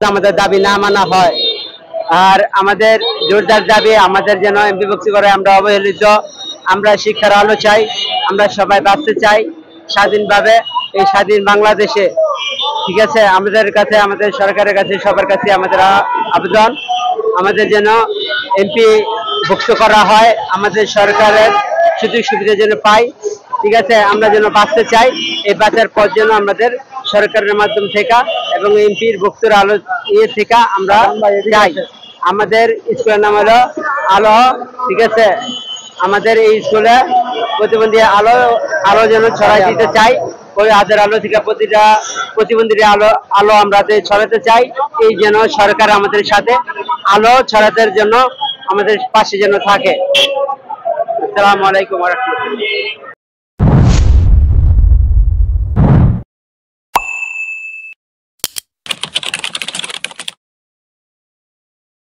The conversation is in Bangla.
আমাদের দাবি না মানা হয়। আর আমাদের জোরদার দাবি আমাদের যেন এমপি ভর্তি করে আমরা অবহেলিত। আমরা শিক্ষার আলো চাই, আমরা সবাই বাঁচতে চাই স্বাধীনভাবে এই স্বাধীন বাংলাদেশে। ঠিক আছে, আমাদের কাছে, আমাদের সরকারের কাছে, সবার কাছে আমাদের আবেদন, আমাদের যেন এমপি ভুক্ত করা হয়, আমাদের সরকারের সুযোগ সুবিধা যেন পাই। ঠিক আছে, আমরা যেন বাঁচতে চাই, এই বাঁচার পর যেন আমাদের সরকারের মাধ্যম থেকে এবং এমপির ভুক্তর আলো থেকে আমরা চাই। আমাদের স্কুলের নাম হলো আলো। ঠিক আছে, আমাদের এই স্কুলে প্রতিবন্ধী আলো আলো যেন ছড়াই দিতে চাই। ওই হাতের আলো থেকে প্রতিটা প্রতিবন্ধীর আলো আমরা ছড়াতে চাই। এই যেন সরকার আমাদের সাথে আলো ছড়াতে জন্য আমাদের পাশে যেন থাকে। আসসালামু আলাইকুম ওয়া রাহমাতুল্লাহ।